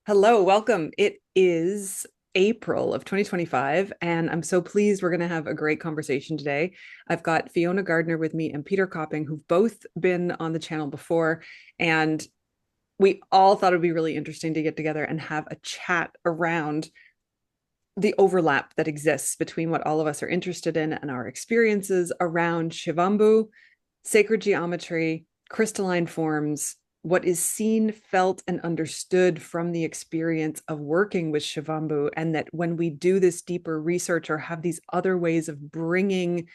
Hello, welcome. It is April of 2025, and I'm so pleased we're going to have a great conversation today. I've got Fiona Gardner with me and Peter Copping, who've both been on the channel before, and we all thought it would be really interesting to get together and have a chat around the overlap that exists between what all of us are interested in and our experiences around Shivambhu, sacred geometry, crystalline forms, what is seen, felt, and understood from the experience of working with Shivambhu. And that when we do this deeper research or have these other ways of bringing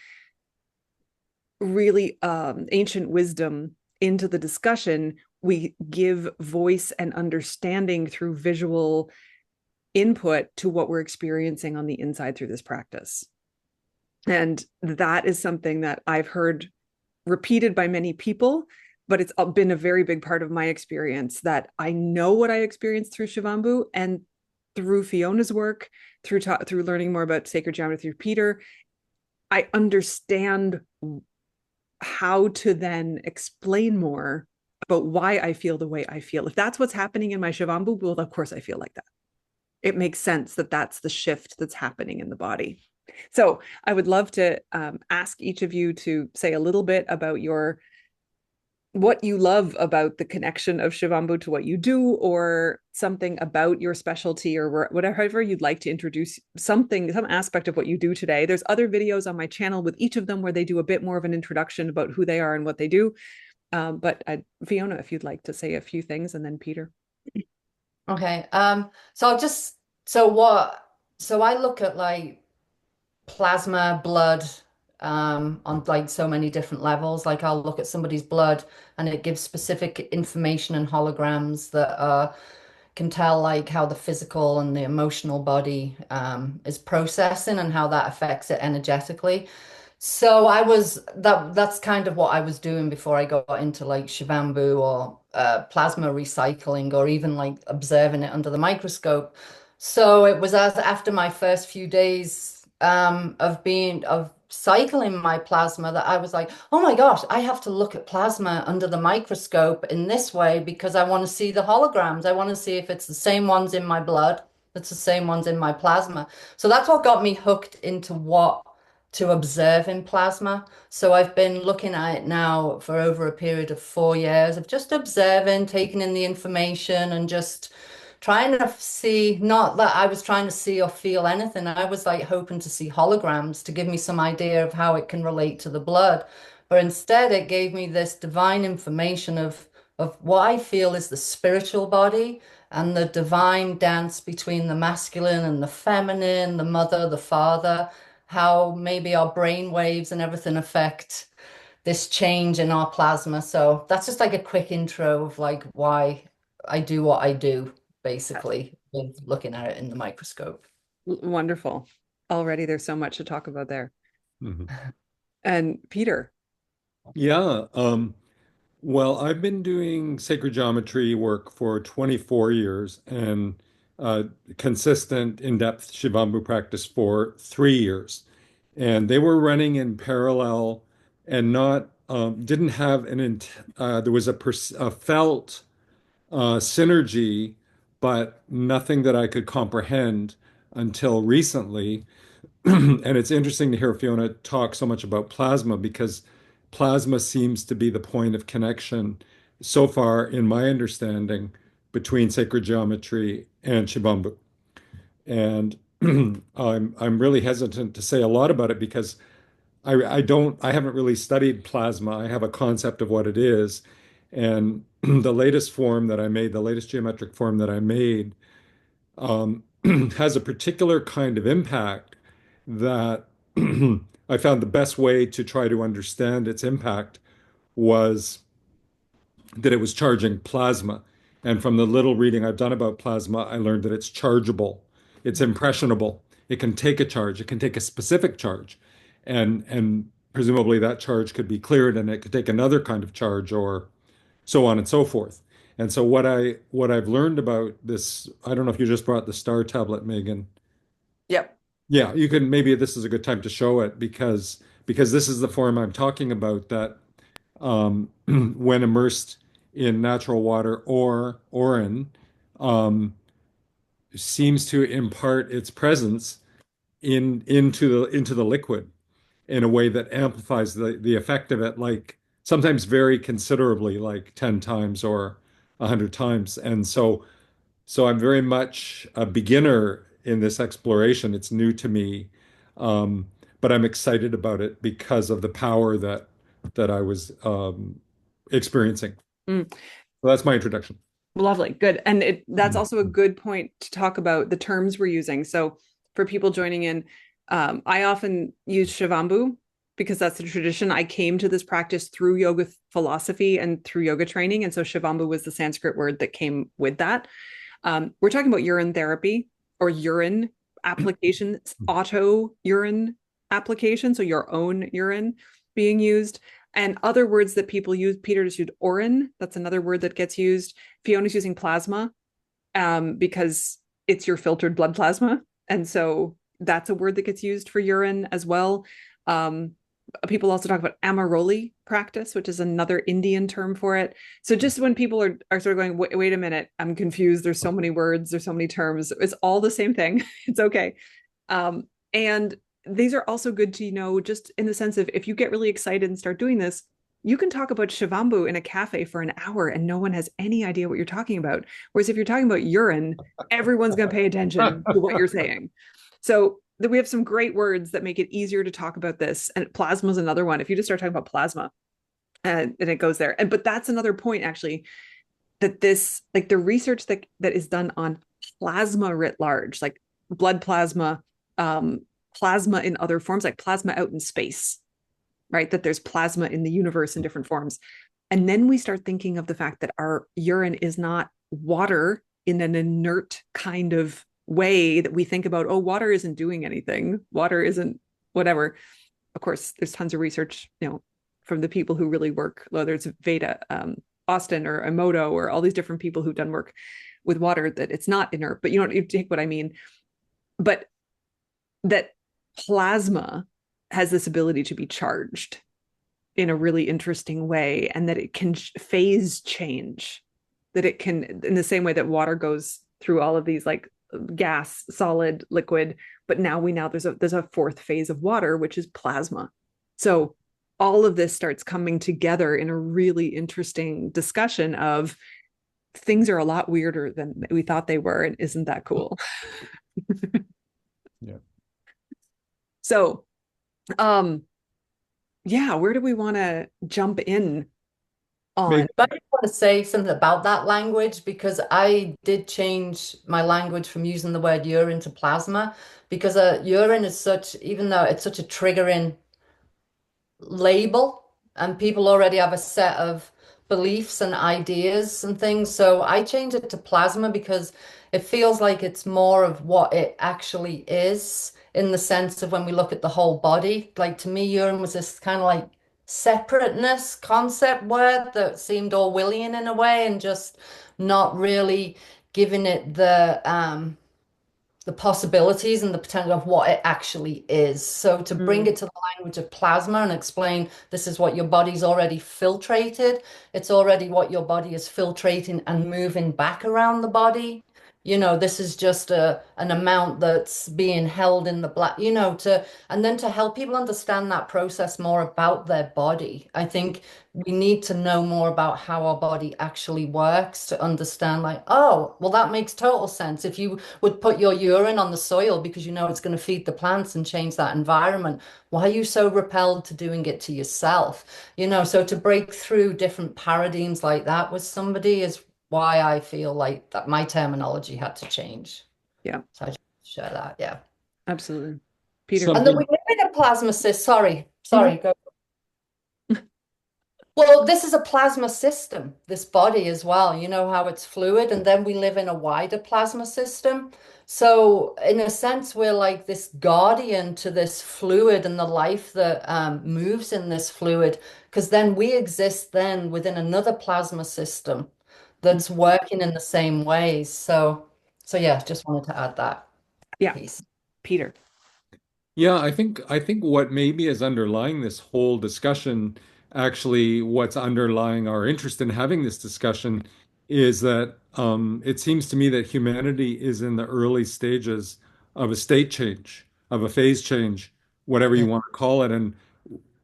really ancient wisdom into the discussion, we give voice and understanding through visual input to what we're experiencing on the inside through this practice. And that is something that I've heard repeated by many people, but it's been a very big part of my experience that I know what I experienced through Shivambhu and through Fiona's work, through learning more about sacred geometry through Peter. I understand how to then explain more about why I feel the way I feel. If that's what's happening in my Shivambhu, well, of course I feel like that. It makes sense that that's the shift that's happening in the body. So I would love to ask each of you to say a little bit about what you love about the connection of Shivambhu to what you do, or something about your specialty, or whatever you'd like to introduce some aspect of what you do today. There's other videos on my channel with each of them where they do a bit more of an introduction about who they are and what they do. But Fiona, if you'd like to say a few things, and then Peter. Okay. So I'll just so what so I look at like plasma, blood, on like so many different levels. Like I'll look at somebody's blood and it gives specific information and holograms that can tell like how the physical and the emotional body is processing and how that affects it energetically. So that's kind of what I was doing before I got into like Shivambu or plasma recycling or even like observing it under the microscope. So it was as after my first few days of cycling my plasma that I was like, oh my gosh, I have to look at plasma under the microscope in this way because I want to see the holograms. I want to see if it's the same ones in my blood, it's the same ones in my plasma. So that's what got me hooked into what to observe in plasma. So I've been looking at it now for over a period of 4 years of just observing, taking in the information and just trying to see, not that I was trying to see or feel anything. I was like hoping to see holograms to give me some idea of how it can relate to the blood. But instead it gave me this divine information of what I feel is the spiritual body and the divine dance between the masculine and the feminine, the mother, the father, how maybe our brain waves and everything affect this change in our plasma. So that's just like a quick intro of like why I do what I do, basically, with looking at it in the microscope. Wonderful. Already there's so much to talk about there. Mhm. And Peter. Yeah. Well, I've been doing sacred geometry work for 24 years and uh, consistent in-depth Shivambu practice for 3 years. And they were running in parallel and not didn't have there was a felt synergy, but nothing that I could comprehend until recently. And it's interesting to hear Fiona talk so much about plasma because plasma seems to be the point of connection so far, in my understanding, between sacred geometry and Shivambu. And I'm really hesitant to say a lot about it because I haven't really studied plasma. I have a concept of what it is. And the latest form that I made, the latest geometric form that I made, um, has a particular kind of impact that I found the best way to try to understand its impact was that it was charging plasma. And from the little reading I've done about plasma, I learned that it's chargeable, it's impressionable, it can take a charge, it can take a specific charge, and presumably that charge could be cleared and it could take another kind of charge or so on and so forth. And so what I've learned about this, I don't know if you just brought the star tablet, Megan. Yep. Yeah, you can maybe this is a good time to show it because this is the form I'm talking about that when immersed in natural water or urine, seems to impart its presence into the liquid in a way that amplifies the effect of it, like sometimes very considerably, like 10 times or 100 times. And so I'm very much a beginner in this exploration. It's new to me, um, but I'm excited about it because of the power that I was experiencing. Mm. So that's my introduction. Lovely. Good. And that's Mhm. also a good point to talk about the terms we're using. So for people joining in, I often use Shivambhu because that's the tradition. I came to this practice through yoga philosophy and through yoga training. And so Shivambhu was the Sanskrit word that came with that. We're talking about urine therapy or urine application, auto urine application. So your own urine being used. And other words that people use, Peter just used orin. That's another word that gets used. Fiona's using plasma because it's your filtered blood plasma. And so that's a word that gets used for urine as well. Um, People also talk about Amaroli practice, which is another Indian term for it. So just when people are sort of going, wait a minute, I'm confused. There's so many words, there's so many terms. It's all the same thing. It's okay. And these are also good to know, just in the sense of if you get really excited and start doing this, you can talk about Shivambhu in a cafe for an hour and no one has any idea what you're talking about. Whereas if you're talking about urine, everyone's going to pay attention to what you're saying. So we have some great words that make it easier to talk about this. And plasma is another one. If you just start talking about plasma and it goes there. But that's another point, actually, that this, like the research that is done on plasma writ large, like blood plasma, plasma in other forms, like plasma out in space, right? That there's plasma in the universe in different forms. And then we start thinking of the fact that our urine is not water in an inert kind of way that we think about, oh, water isn't doing anything. Water isn't whatever. Of course, there's tons of research, from the people who really work, whether it's Veda, Austin or Emoto or all these different people who've done work with water, that it's not inert, but you take what I mean. But that plasma has this ability to be charged in a really interesting way, and that it can phase change, that it can, in the same way that water goes through all of these like gas, solid, liquid, but now there's a fourth phase of water, which is plasma. So all of this starts coming together in a really interesting discussion of things are a lot weirder than we thought they were, and isn't that cool? Yeah. So yeah, where do we want to jump in on? But I just want to say something about that language because I did change my language from using the word urine to plasma because urine is such, even though it's such a triggering label and people already have a set of beliefs and ideas and things. So I changed it to plasma because it feels like it's more of what it actually is in the sense of when we look at the whole body. Like to me, urine was this kind of like separateness concept word that seemed Orwellian in a way and just not really giving it the possibilities and the potential of what it actually is. So to bring it to the language of plasma and explain this is what your body's already filtrated, it's already what your body is filtrating and moving back around the body. This is just an amount that's being held in the black, and then to help people understand that process more about their body. I think we need to know more about how our body actually works to understand, like, oh, well, that makes total sense. If you would put your urine on the soil because you know it's going to feed the plants and change that environment, why are you so repelled to doing it to yourself? So to break through different paradigms like that with somebody is why I feel like that my terminology had to change. Yeah, So I just share that. Yeah. absolutely. Peter. And then Something we live in a plasma system. Sorry, Mhm. go. Well, this is a plasma system, this body as well. You know how it's fluid, and then we live in a wider plasma system. So, in a sense, we're like this guardian to this fluid and the life that moves in this fluid, because then we exist then within another plasma system that's working in the same ways. So yeah, just wanted to add that Yeah, piece. Peter. Yeah, I think what maybe is underlying this whole discussion, actually what's underlying our interest in having this discussion is that it seems to me that humanity is in the early stages of a state change, of a phase change, whatever Yeah. you want to call it. And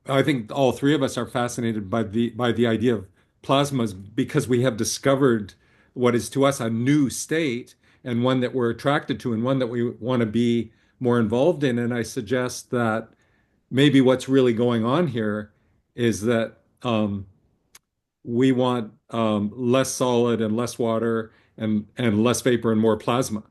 I think all three of us are fascinated by the idea of plasmas because we have discovered what is to us a new state and one that we're attracted to and one that we want to be more involved in. And I suggest that maybe what's really going on here is that we want less solid and less water and less vapor and more plasma.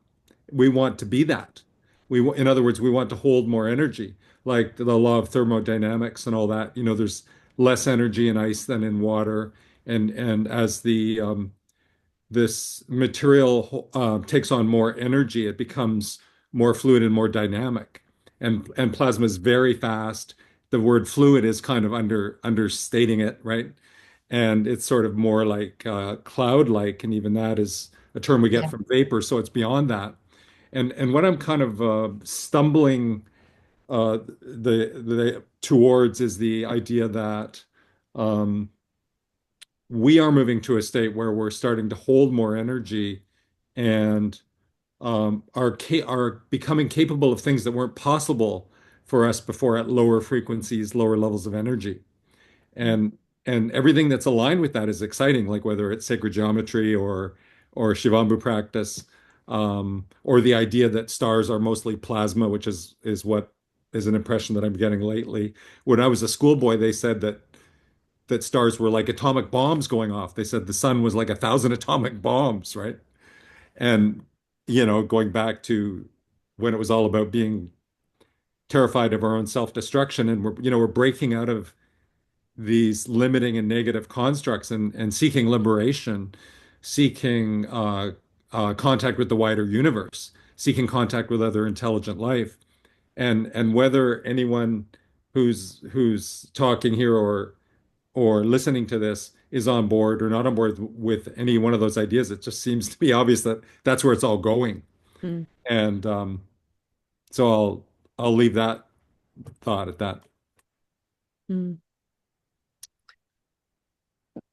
We want to be that. In other words, we want to hold more energy, like the law of thermodynamics and all that. There's less energy in ice than in water, and as the this material takes on more energy, it becomes more fluid and more dynamic. And plasma is very fast. The word fluid is kind of understating it, right? And it's sort of more like cloud-like, and even that is a term we get Yeah. from vapor, so it's beyond that. And what I'm kind of stumbling the towards is the idea that um, we are moving to a state where we're starting to hold more energy and are becoming capable of things that weren't possible for us before at lower frequencies, lower levels of energy. And and everything that's aligned with that is exciting, like whether it's sacred geometry or Shivambhu practice, or the idea that stars are mostly plasma, which is what is an impression that I'm getting lately. When I was a schoolboy, they said that stars were like atomic bombs going off. They said the sun was like 1,000 atomic bombs, right? And going back to when it was all about being terrified of our own self-destruction, and we're breaking out of these limiting and negative constructs and seeking liberation, seeking contact with the wider universe, seeking contact with other intelligent life. And whether anyone who's talking here or listening to this is on board or not on board with any one of those ideas, it just seems to be obvious that that's where it's all going. Mm, And so I'll leave that thought at that. mm.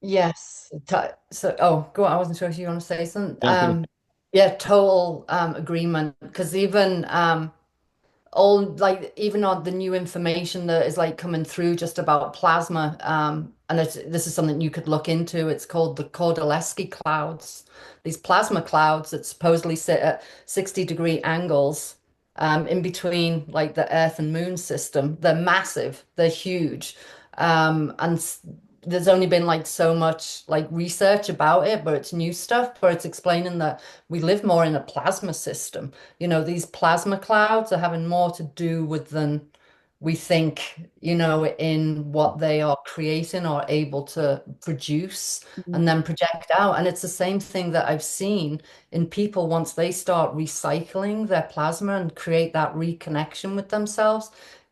Yes. So, oh, go on. I wasn't sure if you want to say something. Yeah, finish. Yeah, total agreement. Because even all like even on the new information that is like coming through just about plasma, and this is something you could look into. It's called the Kordylewski clouds. These plasma clouds that supposedly sit at 60-degree angles. In between like the Earth and Moon system. They're massive, they're huge. And there's only been like so much like research about it, but it's new stuff, but it's explaining that we live more in a plasma system. These plasma clouds are having more to do with than we think, in what they are creating or able to produce and Mm, then project out. And it's the same thing that I've seen in people once they start recycling their plasma and create that reconnection with themselves,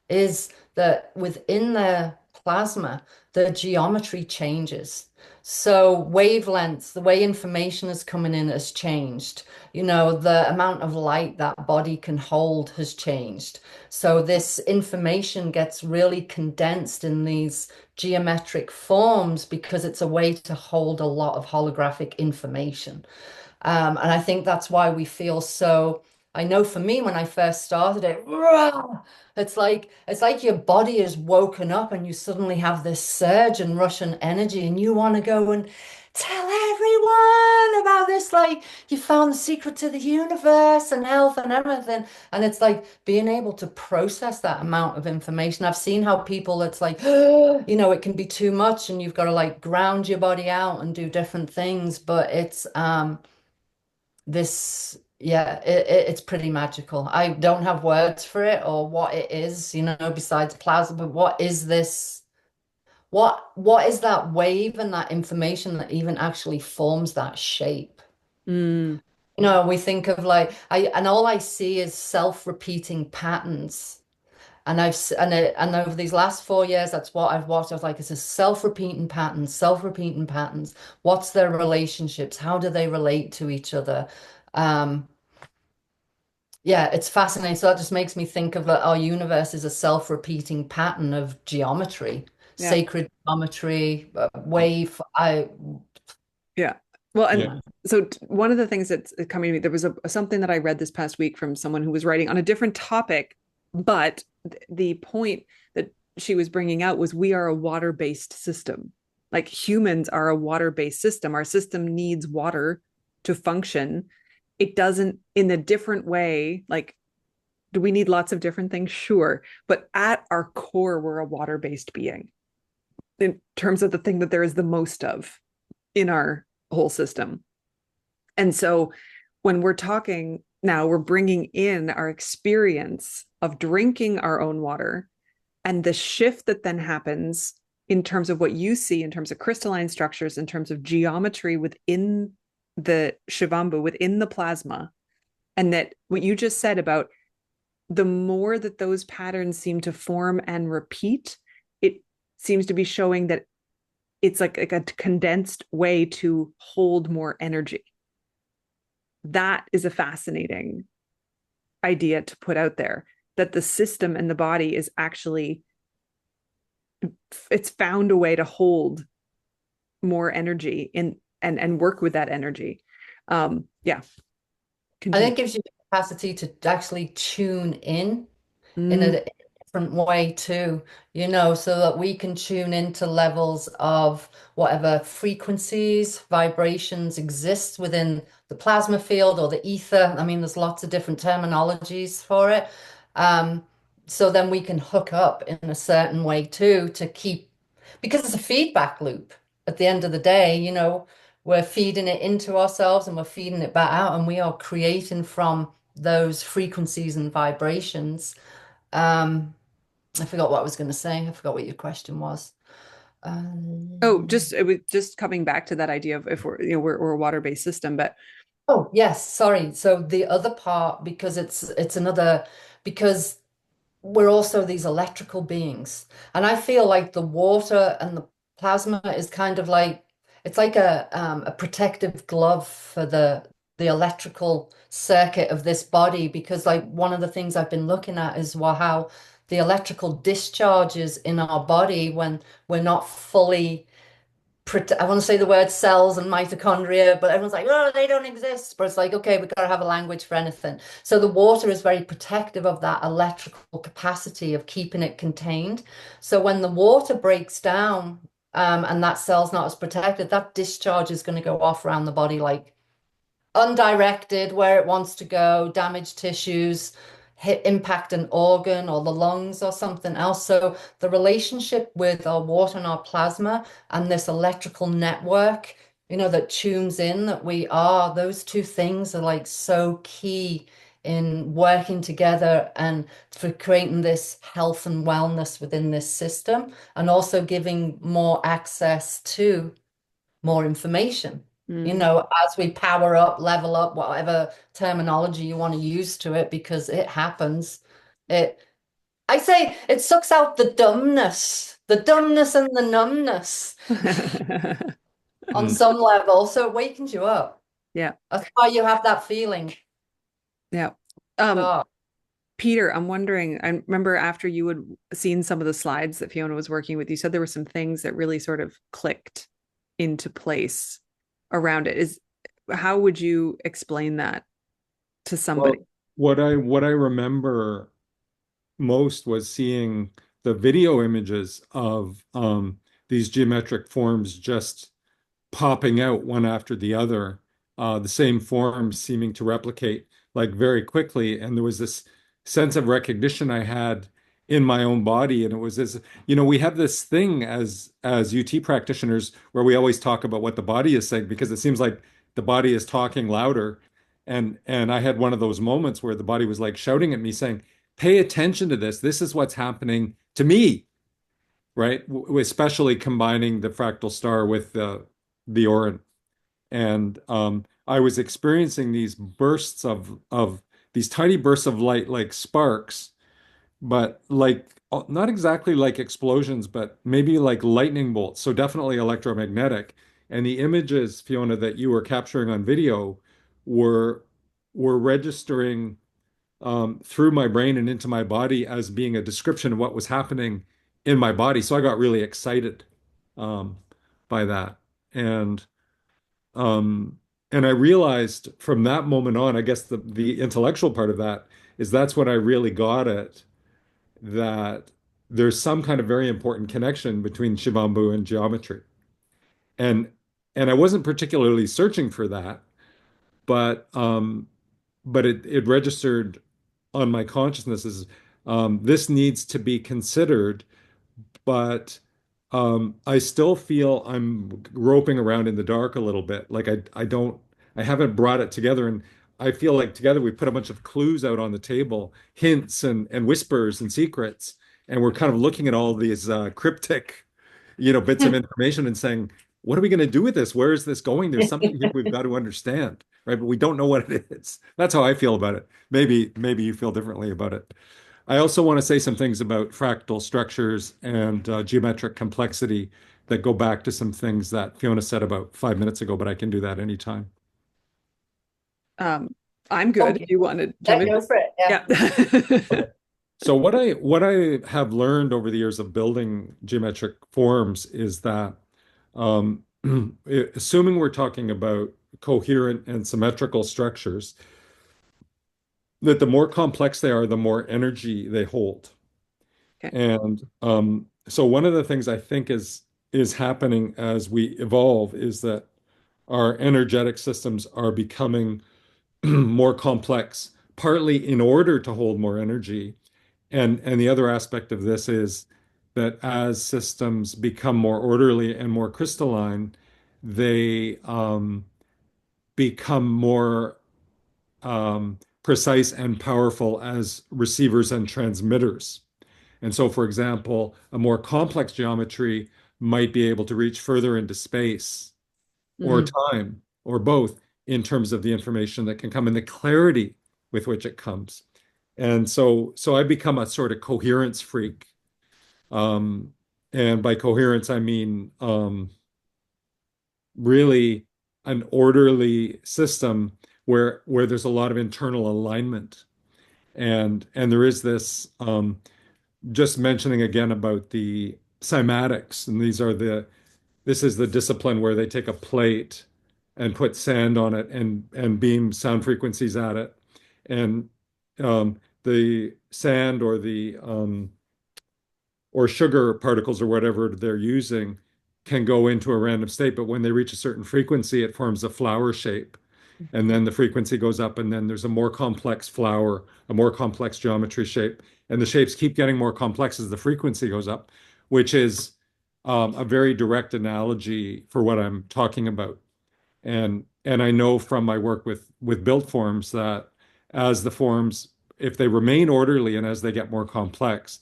is that within their plasma, the geometry changes. So wavelengths, the way information is coming in has changed. The amount of light that body can hold has changed. So this information gets really condensed in these geometric forms because it's a way to hold a lot of holographic information. And I think that's why we feel so. I know for me, when I first started it, rah, it's like your body is woken up and you suddenly have this surge and Russian energy, and you want to go and tell everyone about this. Like you found the secret to the universe and health and everything. And it's like being able to process that amount of information. I've seen how people, it's like, it can be too much and you've got to like ground your body out and do different things. But yeah, it's pretty magical. I don't have words for it or what it is, besides plasma, but what is this? What is that wave and that information that even actually forms that shape? mm, We think of like and all I see is self-repeating patterns. And over these last 4 years, that's what I've watched. I was like, it's a self-repeating patterns, self-repeating patterns. What's their relationships? How do they relate to each other? Um, Yeah, it's fascinating. So that just makes me think of that our universe is a self-repeating pattern of geometry, yeah. sacred geometry, wave. I Yeah. Well, and Yeah. so one of the things that's coming to me, there was something that I read this past week from someone who was writing on a different topic, but the point that she was bringing out was we are a water-based system. Like humans are a water-based system. Our system needs water to function. It doesn't in a different way. Like, do we need lots of different things? Sure. But at our core, we're a water-based being in terms of the thing that there is the most of in our whole system. And so when we're talking now, we're bringing in our experience of drinking our own water and the shift that then happens in terms of what you see in terms of crystalline structures, in terms of geometry within the Shivambhu, within the plasma. And that what you just said about the more that those patterns seem to form and repeat, it seems to be showing that it's like a condensed way to hold more energy. That is a fascinating idea to put out there, that the system and the body is actually, it's found a way to hold more energy in and work with that energy. Yeah. And Continue. it gives you the capacity to actually tune in Mm, a different way too, so that we can tune into levels of whatever frequencies, vibrations exist within the plasma field or the ether. I mean, there's lots of different terminologies for it. Um, so then we can hook up in a certain way too to keep, because it's a feedback loop at the end of the day, we're feeding it into ourselves and we're feeding it back out, and we are creating from those frequencies and vibrations. Um, I forgot what I was going to say. I forgot what your question was. oh, Um, just it was just coming back to that idea of if we're we're a water-based system, but oh, yes, sorry. So the other part, because it's another, because we're also these electrical beings. And I feel like the water and the plasma is kind of like it's like a protective glove for the electrical circuit of this body, because like one of the things I've been looking at is how the electrical discharges in our body when we're not fully I want to say the word cells and mitochondria, but everyone's like, oh, they don't exist. But it's like, okay, we've got to have a language for anything. So the water is very protective of that electrical capacity of keeping it contained. So when the water breaks down, and that cell's not as protected, that discharge is going to go off around the body like undirected where it wants to go, damage tissues, hit impact an organ or the lungs or something else. So the relationship with our water and our plasma and this electrical network, that tunes in that we are, those two things are like so key in working together and for creating this health and wellness within this system, and also giving more access to more information, mm. as we power up, level up, whatever terminology you want to use to it, because it happens. It, I say it sucks out the dumbness and the numbness on Mm. some level. So it wakens you up. Yeah. That's why you have that feeling. Yeah. Um, Oh, Peter, I'm wondering, I remember after you had seen some of the slides that Fiona was working with, you said there were some things that really sort of clicked into place around it. Is how would you explain that to Well, somebody? what I remember most was seeing the video images of these geometric forms just popping out one after the other, the same forms seeming to replicate like very quickly. And there was this sense of recognition I had in my own body. And it was as, we have this thing as UT practitioners where we always talk about what the body is saying because it seems like the body is talking louder. And I had one of those moments where the body was like shouting at me saying, pay attention to this. This is what's happening to me, right? Especially combining the fractal star with the Orin. And I was experiencing these bursts of these tiny bursts of light, like sparks, but like not exactly like explosions, but maybe like lightning bolts. So definitely electromagnetic. And the images, Fiona, that you were capturing on video were were registering through my brain and into my body as being a description of what was happening in my body. So I got really excited um, by that. And and I realized from that moment on, I guess the intellectual part of that is that's when I really got it, that there's some kind of very important connection between Shivambhu and geometry. And and I wasn't particularly searching for that, but it registered on my consciousness as this needs to be considered, but I still feel I'm groping around in the dark a little bit. Like I haven't brought it together, and I feel like together we put a bunch of clues out on the table, hints and whispers and secrets, and we're kind of looking at all these cryptic, bits of information and saying, what are we going to do with this? Where is this going? There's something here we've got to understand, right? But we don't know what it is. That's how I feel about it. Maybe you feel differently about it. I also want to say some things about fractal structures and geometric complexity that go back to some things that Fiona said about 5 minutes ago, but I can do that anytime. I'm good Okay. if you want to jump in. Go for it. Yeah. Yeah. So what I have learned over the years of building geometric forms is that assuming we're talking about coherent and symmetrical structures, that the more complex they are, the more energy they hold. Okay. And so one of the things I think is happening as we evolve is that our energetic systems are becoming more complex, partly in order to hold more energy. And the other aspect of this is that as systems become more orderly and more crystalline, they become more precise and powerful as receivers and transmitters. And so, for example, a more complex geometry might be able to reach further into space or time or both in terms of the information that can come and the clarity with which it comes. And so I become a sort of coherence freak. And by coherence, I mean really an orderly system where there's a lot of internal alignment. And there is this just mentioning again about the cymatics, and this is the discipline where they take a plate and put sand on it and beam sound frequencies at it. And the sand or sugar particles or whatever they're using can go into a random state, but when they reach a certain frequency, it forms a flower shape. And then the frequency goes up, and then there's a more complex flower, a more complex geometry shape. And the shapes keep getting more complex as the frequency goes up, which is a very direct analogy for what I'm talking about. And I know from my work with built forms that as the forms, if they remain orderly and as they get more complex,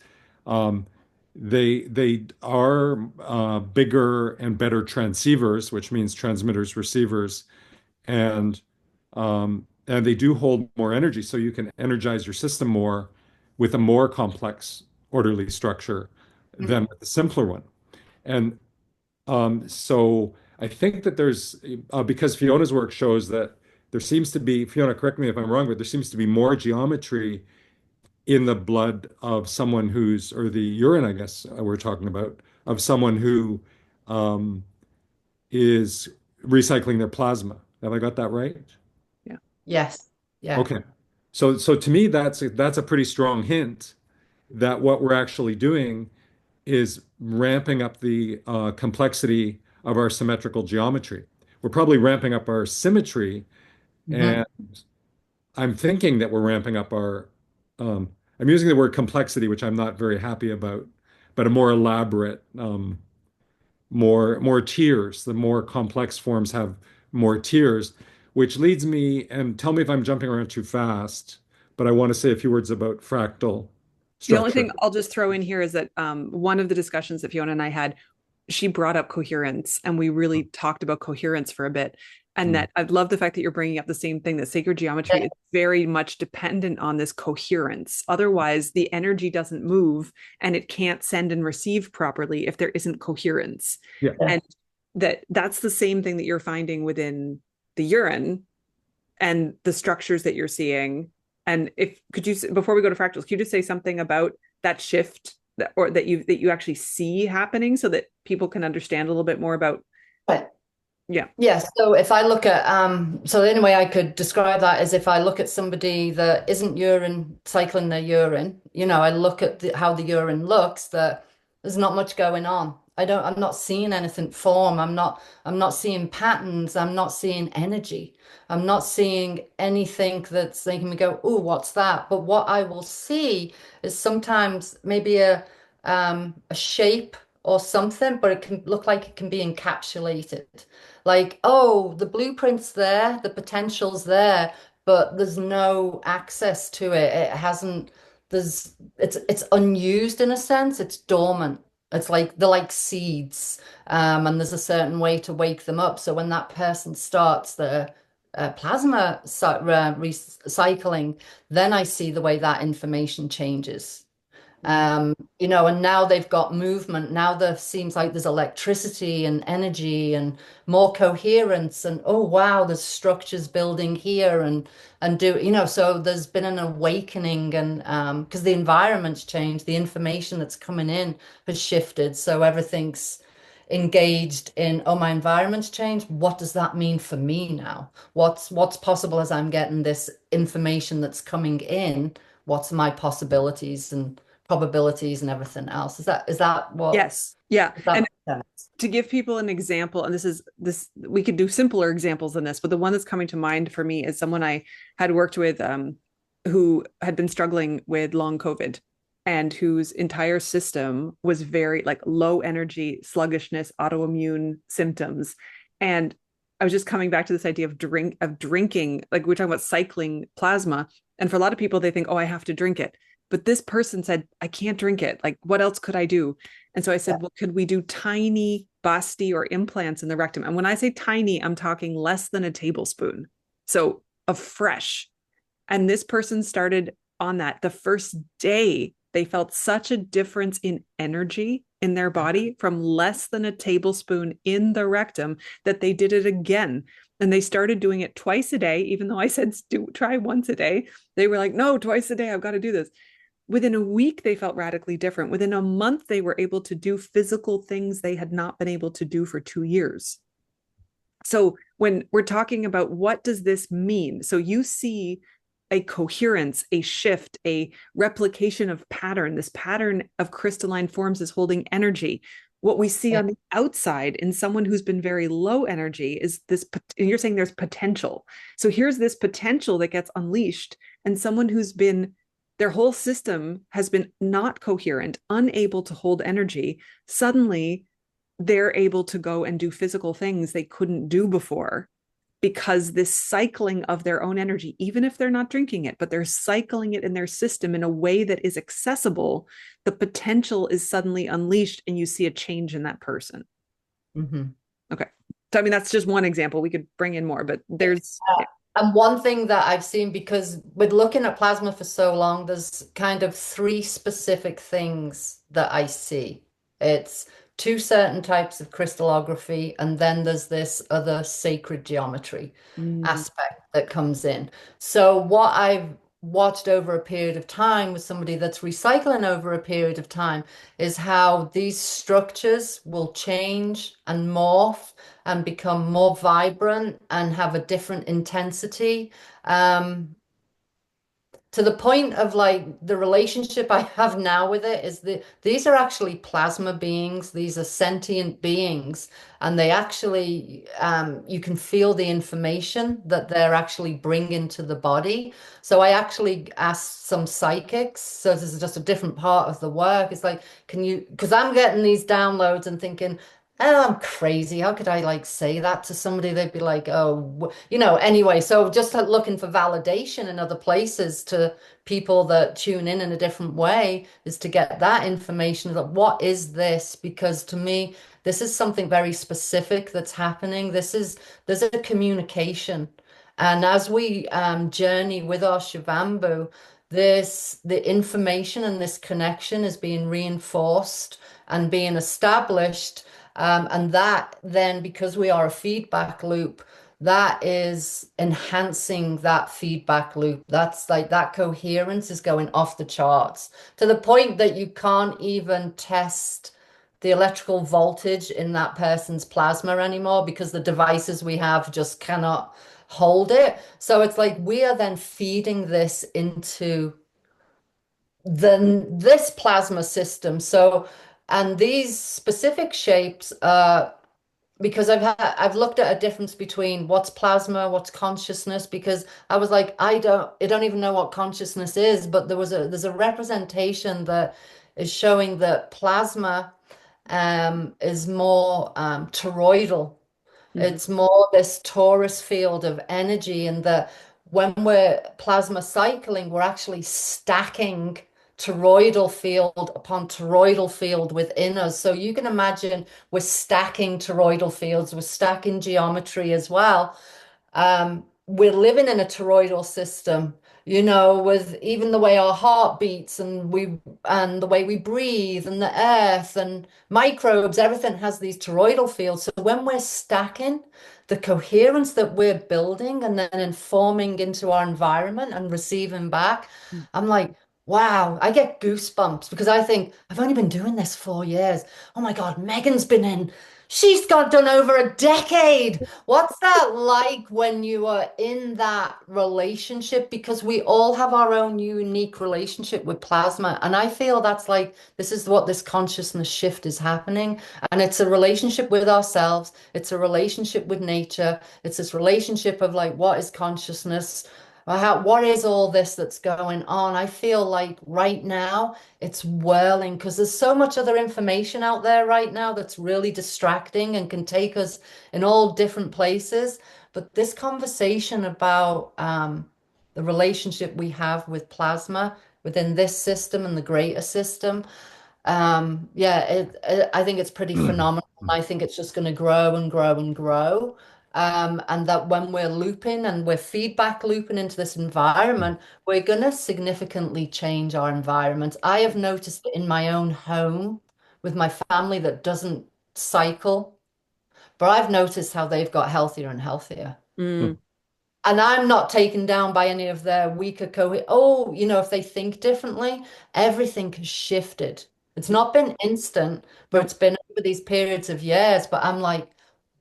they are bigger and better transceivers, which means transmitters, receivers, and and they do hold more energy, so you can energize your system more with a more complex orderly structure than with the simpler one. And so I think that there's because Fiona's work shows that there seems to be, Fiona, correct me if I'm wrong, but there seems to be more geometry in the blood of someone who's, or the urine, I guess we're talking about, of someone who um, is recycling their plasma. Have I got that right? Yeah. Yes. Yeah. Okay. So to me, that's a pretty strong hint that what we're actually doing is ramping up the complexity of our symmetrical geometry. We're probably ramping up our symmetry, Mhm. and I'm thinking that we're ramping up our, I'm using the word complexity, which I'm not very happy about, but a more elaborate, more tiers. The more complex forms have more tiers, which leads me, and tell me if I'm jumping around too fast, but I want to say a few words about fractal The only structure. thing I'll just throw in here is that one of the discussions that Fiona and I had, she brought up coherence, and we really talked about coherence for a bit. And Mm. that I love the fact that you're bringing up the same thing, that sacred geometry is very much dependent on this coherence. Otherwise, the energy doesn't move and it can't send and receive properly if there isn't coherence. Yeah. And that's the same thing that you're finding within the urine and the structures that you're seeing. And if could you, before we go to fractals, could you just say something about that shift that you actually see happening so that people can understand a little bit more about But Yeah. Yeah, so if I look at so the only way I could describe that is if I look at somebody that isn't urine cycling their urine, I look at how the urine looks, that there's not much going on. I'm not seeing anything form. I'm not seeing patterns. I'm not seeing energy. I'm not seeing anything that's making me go, "Oh, what's that?" But what I will see is sometimes maybe a shape or something, but it can look like it can be encapsulated. Like, oh, the blueprint's there, the potential's there, but there's no access to it. It hasn't, it's unused in a sense, it's dormant. It's like they're like seeds, and there's a certain way to wake them up. So when that person starts the plasma recycling, then I see the way that information changes. And now they've got movement. Now there seems like there's electricity and energy and more coherence. And oh wow, there's structures building here so there's been an awakening and because the environment's changed, the information that's coming in has shifted. So everything's engaged in, oh, my environment's changed. What does that mean for me now? What's possible as I'm getting this information that's coming in? What's my possibilities and probabilities and everything else? Is that what Yes. Yeah. does that And make sense? to give people an example, and this we could do simpler examples than this, but the one that's coming to mind for me is someone I had worked with who had been struggling with long COVID and whose entire system was very like low energy, sluggishness, autoimmune symptoms. And I was just coming back to this idea of drinking, like we're talking about cycling plasma. And for a lot of people, they think, oh, I have to drink it. But this person said, I can't drink it. Like, what else could I do? And so I said, well, could we do tiny basti or implants in the rectum? And when I say tiny, I'm talking less than a tablespoon. So of fresh. And this person started on that. The first day, they felt such a difference in energy in their body from less than a tablespoon in the rectum that they did it again. And they started doing it twice a day, even though I said, try once a day. They were like, no, twice a day, I've got to do this. Within a week, they felt radically different. Within a month, they were able to do physical things they had not been able to do for 2 years. So when we're talking about what does this mean? So you see a coherence, a shift, a replication of pattern. This pattern of crystalline forms is holding energy. What we see on the outside in someone who's been very low energy is this, and you're saying there's potential. So here's this potential that gets unleashed, and someone who's been, their whole system has been not coherent, unable to hold energy, suddenly they're able to go and do physical things they couldn't do before because this cycling of their own energy, even if they're not drinking it, but they're cycling it in their system in a way that is accessible, the potential is suddenly unleashed and you see a change in that person. Mm-hmm. Okay. So, I mean, that's just one example. We could bring in more, but there's... And one thing that I've seen, because with looking at plasma for so long, there's kind of three specific things that I see. It's two certain types of crystallography, and then there's this other sacred geometry aspect that comes in. So what I've watched over a period of time with somebody that's recycling over a period of time is how these structures will change and morph and become more vibrant and have a different intensity. To the point of like the relationship I have now with it is that these are actually plasma beings, these are sentient beings, and they actually you can feel the information that they're actually bringing to the body. So I actually asked some psychics, so this is just a different part of the work. It's like, can you, because I'm getting these downloads and thinking, oh, I'm crazy. How could I like say that to somebody? They'd be like, oh, anyway. So just like looking for validation in other places to people that tune in a different way is to get that information. That what is this? Because to me, this is something very specific that's happening. There's a communication. And as we journey with our Shivambhu, the information and this connection is being reinforced and being established. And that then, because we are a feedback loop, that is enhancing that feedback loop. That's like that coherence is going off the charts to the point that you can't even test the electrical voltage in that person's plasma anymore because the devices we have just cannot hold it. So it's like we are then feeding this into this plasma system. So, and these specific shapes, because I've looked at a difference between what's plasma, what's consciousness, because I was like, I don't even know what consciousness is, but there's a representation that is showing that plasma is more toroidal. Mhm. It's more this torus field of energy, and that when we're plasma cycling, we're actually stacking toroidal field upon toroidal field within us. So you can imagine we're stacking toroidal fields, we're stacking geometry as well. We're living in a toroidal system, you know, with even the way our heart beats and the way we breathe and the earth and microbes, everything has these toroidal fields. So when we're stacking, the coherence that we're building and then informing into our environment and receiving back, I'm like, wow, I get goosebumps because I think I've only been doing this 4 years. Oh my God, Megan's been in. She's got done over a decade. What's that like when you are in that relationship? Because we all have our own unique relationship with plasma. And I feel that's like, this is what this consciousness shift is happening. And it's a relationship with ourselves. It's a relationship with nature. It's this relationship of like, what is consciousness? What is all this that's going on? I feel like right now it's whirling because there's so much other information out there right now that's really distracting and can take us in all different places. But this conversation about the relationship we have with plasma within this system and the greater system, yeah, I think it's pretty phenomenal. I think it's just going to grow and grow and grow. And that when we're looping and we're feedback looping into this environment, we're going to significantly change our environment. I have noticed it in my own home with my family that doesn't cycle, but I've noticed how they've got healthier and healthier. Mm. And I'm not taken down by any of their weaker oh, you know, if they think differently, everything has shifted. It's not been instant, but Nope. it's been over these periods of years. But I'm like,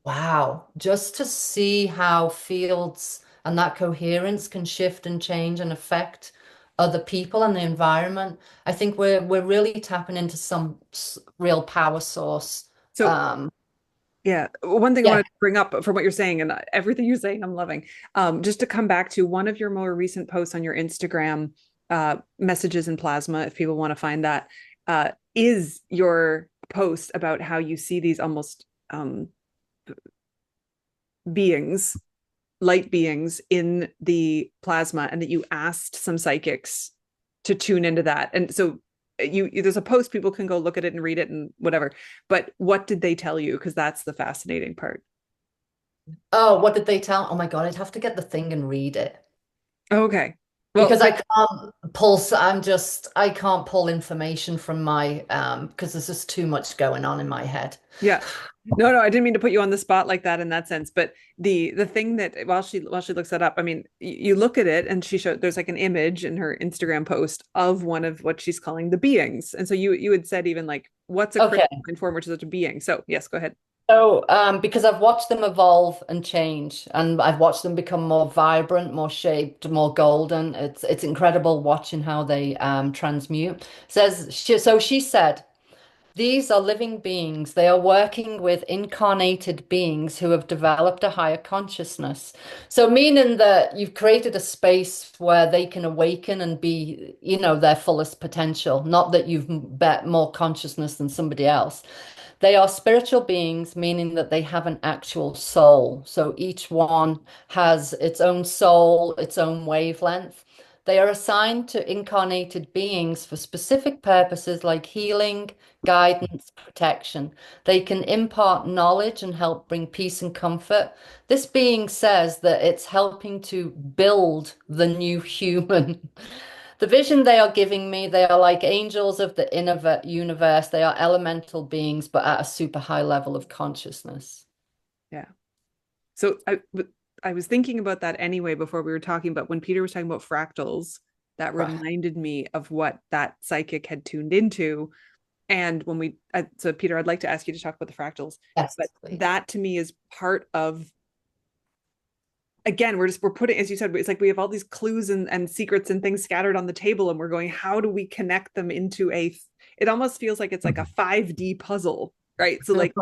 wow, just to see how fields and that coherence can shift and change and affect other people and the environment. I think we're really tapping into some real power source. So yeah, one thing I Yeah. wanted to bring up from what you're saying, and everything you're saying, I'm loving. Just to come back to one of your more recent posts on your Instagram, messages in plasma, if people want to find that, is your post about how you see these almost beings, light beings in the plasma, and that you asked some psychics to tune into that. And so there's a post, people can go look at it and read it and whatever. But what did they tell you? Because that's the fascinating part. Oh, what did they tell? Oh my God, I'd have to get the thing and read it. Okay. Well, Because I can't pull, I can't pull information from my, because there's just too much going on in my head. yeah. No, I didn't mean to put you on the spot like that in that sense. But the thing that while she looks that up, I mean, you look at it and she showed there's like an image in her Instagram post of one of what she's calling the beings. And so you had said even like, what's a Okay. crystalline form, which is such a being. So yes, go ahead. So, because I've watched them evolve and change, and I've watched them become more vibrant, more shaped, more golden. It's incredible watching how they transmute. So she said, these are living beings. They are working with incarnated beings who have developed a higher consciousness. So, meaning that you've created a space where they can awaken and be, you know, their fullest potential. Not that you've bet more consciousness than somebody else. They are spiritual beings, meaning that they have an actual soul. So each one has its own soul, its own wavelength. They are assigned to incarnated beings for specific purposes like healing, guidance, protection. They can impart knowledge and help bring peace and comfort. This being says that it's helping to build the new human. The vision they are giving me, they are like angels of the inner universe. They are elemental beings, but at a super high level of consciousness. Yeah. So I was thinking about that anyway before we were talking, but when Peter was talking about fractals, that Right. reminded me of what that psychic had tuned into And when so Peter, I'd like to ask you to talk about the fractals, Yes, but please. that to me is part of, again, we're putting, as you said, it's like we have all these clues and secrets and things scattered on the table, and we're going, how do we connect them into it almost feels like it's like a 5D puzzle, right? So like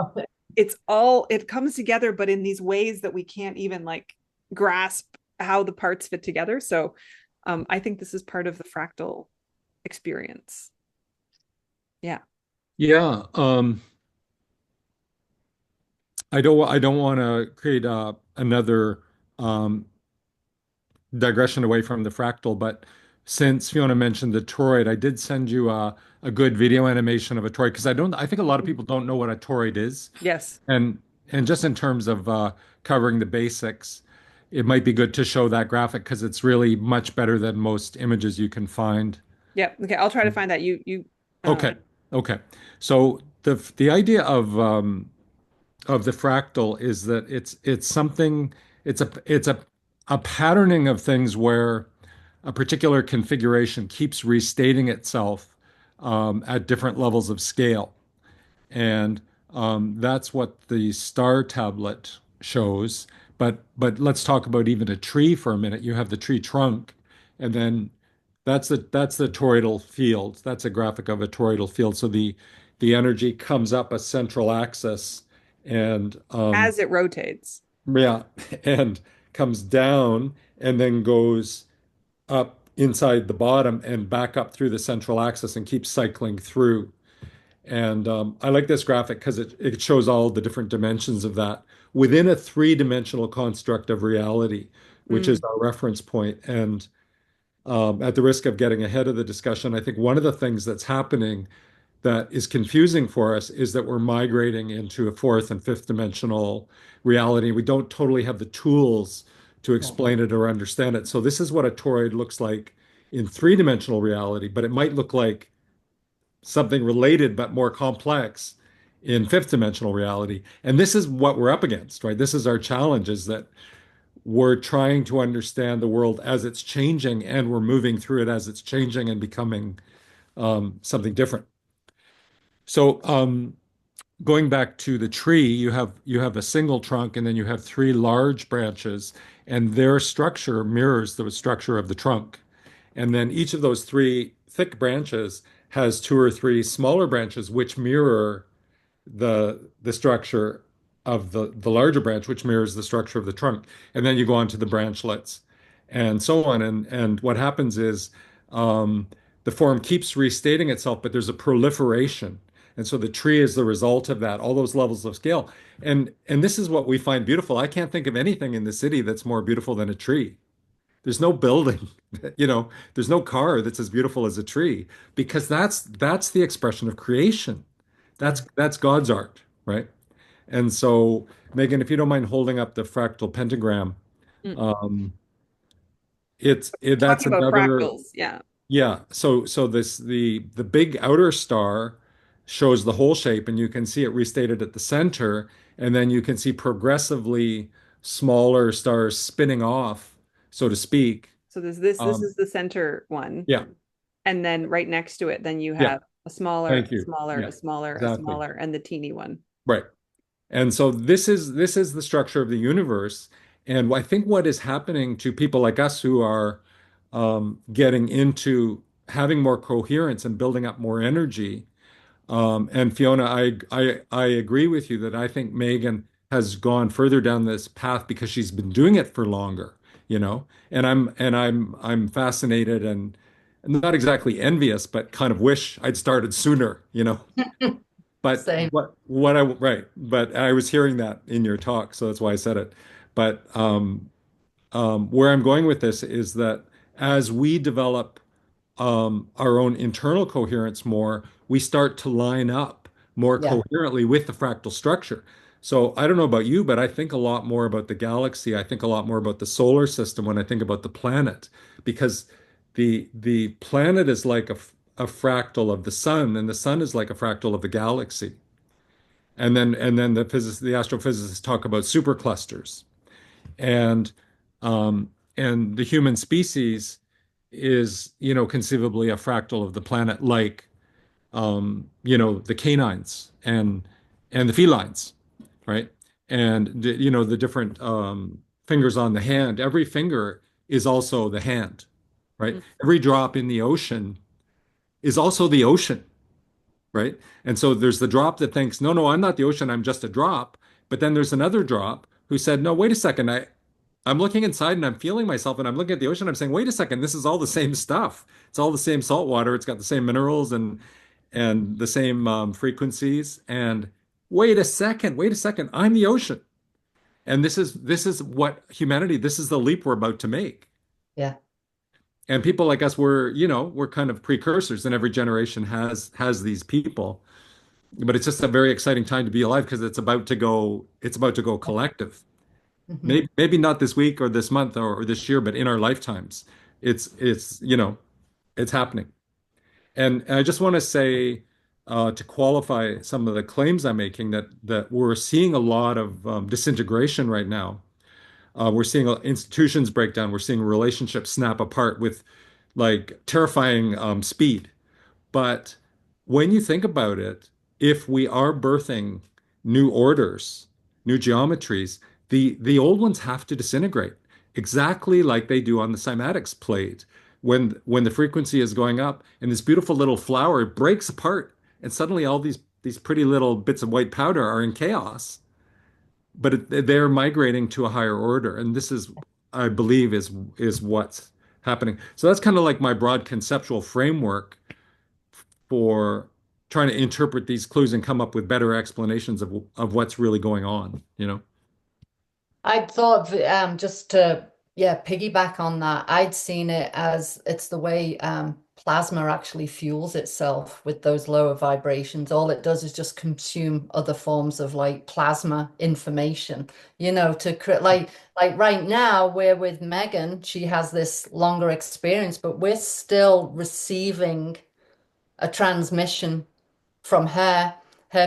it comes together, but in these ways that we can't even like grasp how the parts fit together. So I think this is part of the fractal experience. Yeah. Yeah. I don't want to create another um, digression away from the fractal, but since Fiona mentioned the toroid, I did send you a good video animation of a toroid because I think a lot of people don't know what a toroid is. Yes. And just in terms of covering the basics, it might be good to show that graphic because it's really much better than most images you can find. Yeah. Okay. I'll try to find that. You Okay. Okay. So the idea of the fractal is that it's something it's a patterning of things where a particular configuration keeps restating itself at different levels of scale. And that's what the star tablet shows. But let's talk about even a tree for a minute. You have the tree trunk, and then that's the toroidal field. That's a graphic of a toroidal field. So the energy comes up a central axis and as it rotates. yeah, and comes down and then goes up inside the bottom and back up through the central axis and keeps cycling through. And I like this graphic because it shows all the different dimensions of that within a three-dimensional construct of reality, which is Mm. our reference point. And at the risk of getting ahead of the discussion, I think one of the things that's happening that is confusing for us is that we're migrating into a fourth and fifth dimensional reality. We don't totally have the tools to Yeah. explain it or understand it. So this is what a toroid looks like in three-dimensional reality, but it might look like something related but more complex in fifth dimensional reality. And this is what we're up against, right? This is our challenge is that we're trying to understand the world as it's changing and we're moving through it as it's changing and becoming something different. So going back to the tree, you have a single trunk and then you have three large branches, and their structure mirrors the structure of the trunk. And then each of those three thick branches has two or three smaller branches which mirror the structure of the larger branch, which mirrors the structure of the trunk. And then you go on to the branchlets and so on. And what happens is the form keeps restating itself, but there's a proliferation. And so the tree is the result of that, all those levels of scale. And this is what we find beautiful. I can't think of anything in the city that's more beautiful than a tree. There's no building, there's no car that's as beautiful as a tree because that's the expression of creation. Yeah. That's God's art, right? And so, Megan, if you don't mind holding up the fractal pentagram, Mm. um, that's Talking about another, fractals. Yeah. yeah. So the big outer star shows the whole shape, and you can see it restated at the center, and then you can see progressively smaller stars spinning off, so to speak. So there's this Um, is the center one. yeah, And then right next to it, then you yeah. have a smaller, Thank a you. smaller, Yeah, a smaller, a exactly. smaller, and the teeny one. Right. And so this is the structure of the universe. And I think what is happening to people like us who are getting into having more coherence and building up more energy. And Fiona, I agree with you that I think Megan has gone further down this path because she's been doing it for longer, you know. And I'm fascinated and not exactly envious, but kind of wish I'd started sooner, you know. But Same. but I was hearing that in your talk, so that's why I said it. But where I'm going with this is that as we develop our own internal coherence more, we start to line up more Yeah. coherently with the fractal structure. So I don't know about you, but I think a lot more about the galaxy. I think a lot more about the solar system when I think about the planet, because the planet is like a fractal of the sun, and the sun is like a fractal of the galaxy. And then the astrophysicists talk about superclusters, and and the human species is, conceivably a fractal of the planet, like the canines and the felines, right? And the different fingers on the hand. Every finger is also the hand, right? Every drop in the ocean is also the ocean, right? And so there's the drop that thinks, no, no, I'm not the ocean, I'm just a drop. But then there's another drop who said, no, wait a second, I'm looking inside and I'm feeling myself and I'm looking at the ocean. I'm saying, wait a second, this is all the same stuff. It's all the same salt water. It's got the same minerals and the same frequencies. And wait a second, I'm the ocean. And this is what humanity, this is the leap we're about to make. Yeah. And people like us, we're kind of precursors, and every generation has these people. But it's just a very exciting time to be alive because it's about to go collective. Hmm. Maybe not this week or this month or this year, but in our lifetimes, it's happening. And I just want to say, to qualify some of the claims I'm making, that we're seeing a lot of disintegration right now. We're seeing institutions break down. We're seeing relationships snap apart with like terrifying speed. But when you think about it, if we are birthing new orders, new geometries, the old ones have to disintegrate exactly like they do on the cymatics plate. When the frequency is going up and this beautiful little flower breaks apart, and suddenly all these pretty little bits of white powder are in chaos, but they're migrating to a higher order, and this is, I believe, is what's happening. So that's kind of like my broad conceptual framework for trying to interpret these clues and come up with better explanations of what's really going on, you know? I thought just to piggyback on that, I'd seen it as it's the way plasma actually fuels itself with those lower vibrations. All it does is just consume other forms of like plasma information, to create like right now we're with Megan. She has this longer experience, but we're still receiving a transmission from her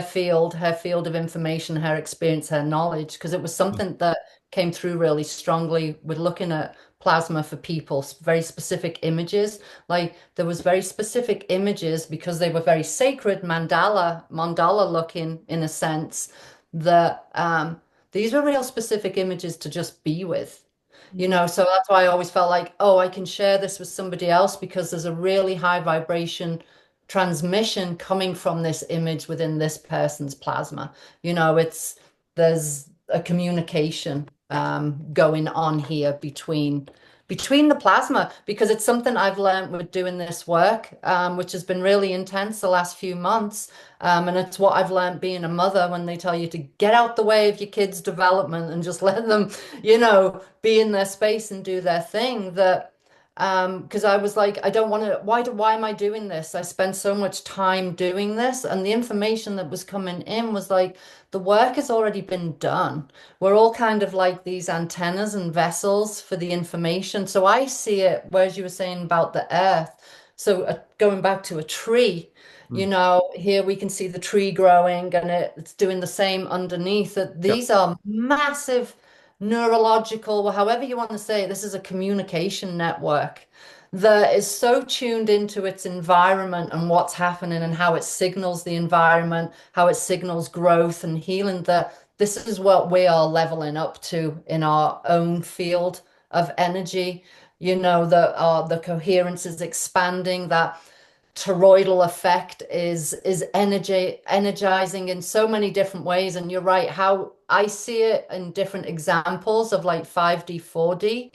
field of information, her experience, her knowledge, because it was something that came through really strongly with looking at plasma for people, very specific images. Like there was very specific images because they were very sacred, mandala looking in a sense, that these were real specific images to just be with. So that's why I always felt like, oh, I can share this with somebody else because there's a really high vibration transmission coming from this image within this person's plasma. There's a communication going on here between the plasma, because it's something I've learned with doing this work, which has been really intense the last few months. And it's what I've learned being a mother, when they tell you to get out the way of your kids' development and just let them, be in their space and do their thing. That because I was like, I don't want to, why am I doing this? I spend so much time doing this. And the information that was coming in was like, the work has already been done. We're all kind of like these antennas and vessels for the information. So I see it, whereas you were saying about the earth. So going back to a tree, Mm. here we can see the tree growing and it's doing the same underneath. That Yep. these are massive neurological, or however you want to say it, this is a communication network that is so tuned into its environment and what's happening and how it signals the environment, how it signals growth and healing, that this is what we are leveling up to in our own field of energy. The coherence is expanding, that toroidal effect is energizing in so many different ways. And you're right, how I see it in different examples of like 5D, 4D,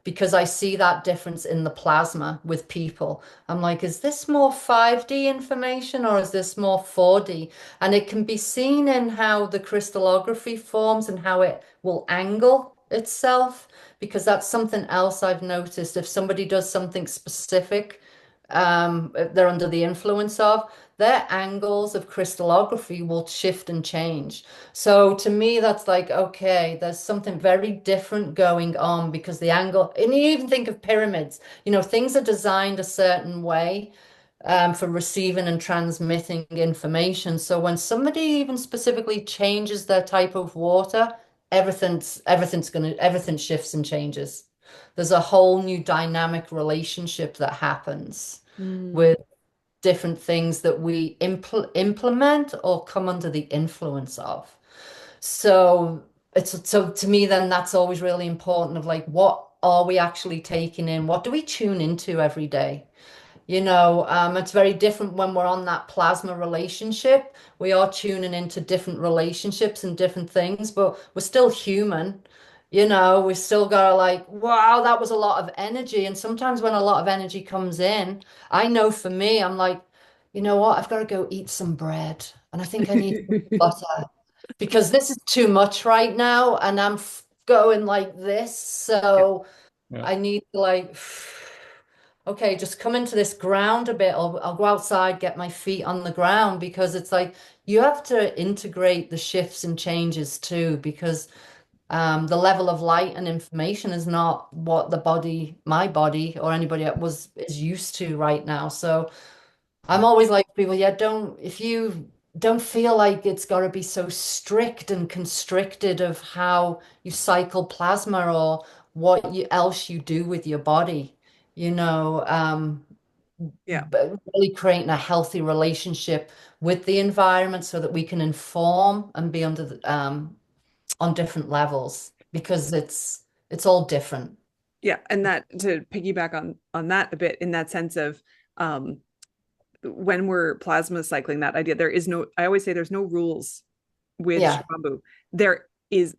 because I see that difference in the plasma with people. I'm like, is this more 5D information or is this more 4D? And it can be seen in how the crystallography forms and how it will angle itself, because that's something else I've noticed. If somebody does something specific, they're under the influence of, their angles of crystallography will shift and change. So to me, that's like, okay, there's something very different going on, because the angle, and you even think of pyramids, things are designed a certain way for receiving and transmitting information. So when somebody even specifically changes their type of water, everything shifts and changes. There's a whole new dynamic relationship that happens Mm. with different things that we implement or come under the influence of. So so to me then that's always really important of like what are we actually taking in? What do we tune into every day? It's very different when we're on that plasma relationship. We are tuning into different relationships and different things, but we're still human. We still gotta like, wow, that was a lot of energy. And sometimes when a lot of energy comes in, I know for me, I'm like, you know what? I've got to go eat some bread. And I think I need some butter because this is too much right now. And I'm going like this. Yeah. So Yeah. I need to like, okay, just come into this ground a bit. I'll go outside, get my feet on the ground because it's like you have to integrate the shifts and changes too, because the level of light and information is not what my body, or anybody else is used to right now. So I'm always like people, yeah, if you don't feel like it's got to be so strict and constricted of how you cycle plasma or else you do with your body, you know, Yeah. but really creating a healthy relationship with the environment so that we can inform and be on different levels because it's all different. Yeah. And that, to piggyback on that a bit, in that sense of um when we're plasma cycling, that idea, I always say there's no rules with Yeah, Shivambhu. There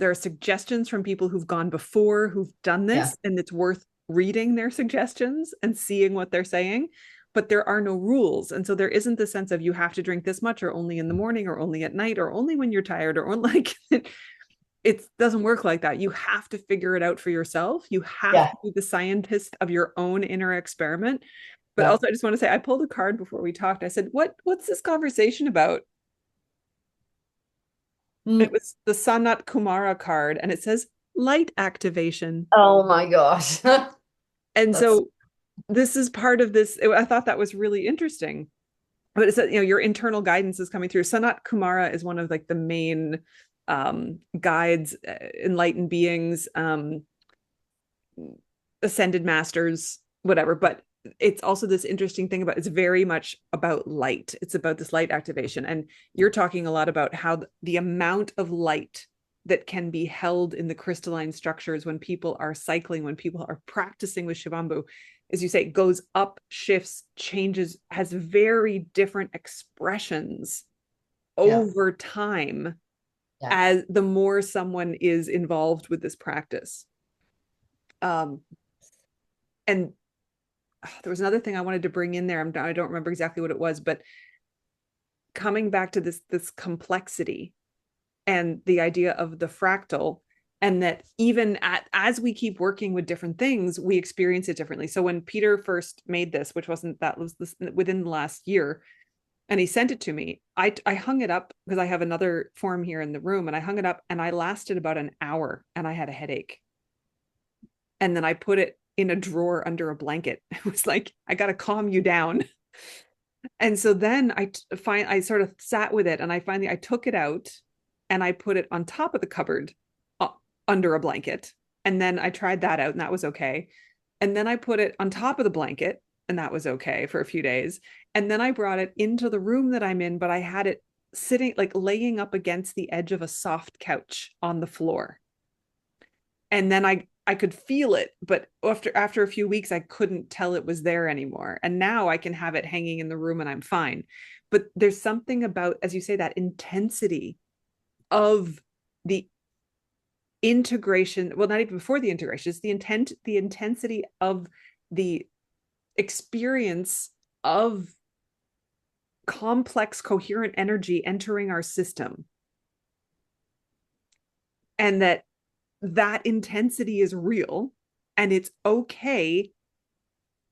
are suggestions from people who've gone before, who've done yeah, this, and it's worth reading their suggestions and seeing what they're saying. But there are no rules. And so there isn't the sense of you have to drink this much or only in the morning or only at night or only when you're tired or like it doesn't work like that. You have to figure it out for yourself. You have yeah, to be the scientist of your own inner experiment. But yeah. also, I just want to say, I pulled a card before we talked. I said, what's this conversation about? It Mm. was the Sanat Kumara card, and it says light activation. Oh my gosh. And That's so this is part of this. I thought that was really interesting. But it's your internal guidance is coming through. Sanat Kumara is one of like the main guides, enlightened beings, ascended masters, whatever. But it's also this interesting thing about, it's very much about light. It's about this light activation. And you're talking a lot about how the amount of light that can be held in the crystalline structures when people are cycling, when people are practicing with Shivambhu, as you say, goes up, shifts, changes, has very different expressions yeah, over time yeah. as the more someone is involved with this practice. Um, and there was another thing I wanted to bring in there. I don't remember exactly what it was, but coming back to this complexity and the idea of the fractal, and that even as we keep working with different things, we experience it differently. So when Peter first made this, which was within the last year, and he sent it to me, I hung it up because I have another form here in the room, and I hung it up and I lasted about an hour and I had a headache. And then I put it in a drawer under a blanket. It was like, I got to calm you down. And so then I sort of sat with it, and I took it out and I put it on top of the cupboard under a blanket. And then I tried that out and that was okay. And then I put it on top of the blanket and that was okay for a few days. And then I brought it into the room that I'm in, but I had it sitting, like laying up against the edge of a soft couch on the floor. And then I could feel it, but after a few weeks, I couldn't tell it was there anymore. And now I can have it hanging in the room and I'm fine. But there's something about, as you say, that intensity of the integration. Well, not even before the integration, it's the intensity of the experience of complex, coherent energy entering our system. And that intensity is real, and it's okay,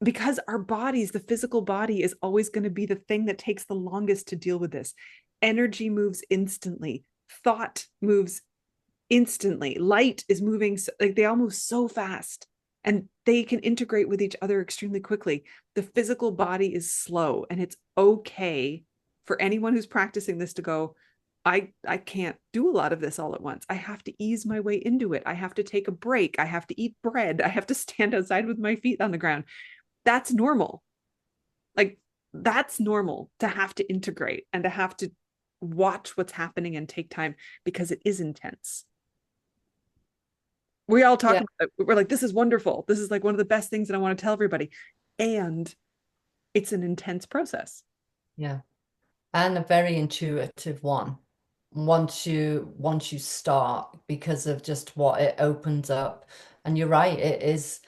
because our bodies, the physical body, is always going to be the thing that takes the longest to deal with this. Energy moves instantly, thought moves instantly, light is moving, like they all move so fast, and they can integrate with each other extremely quickly. The physical body is slow, and it's okay for anyone who's practicing this to go, I can't do a lot of this all at once. I have to ease my way into it. I have to take a break. I have to eat bread. I have to stand outside with my feet on the ground. That's normal. Like, that's normal to have to integrate and to have to watch what's happening and take time because it is intense. We all talk Yeah. about it. We're like, this is wonderful. This is like one of the best things that I want to tell everybody. And it's an intense process. Yeah. And a very intuitive one. Once you start, because of just what it opens up. And you're right, it is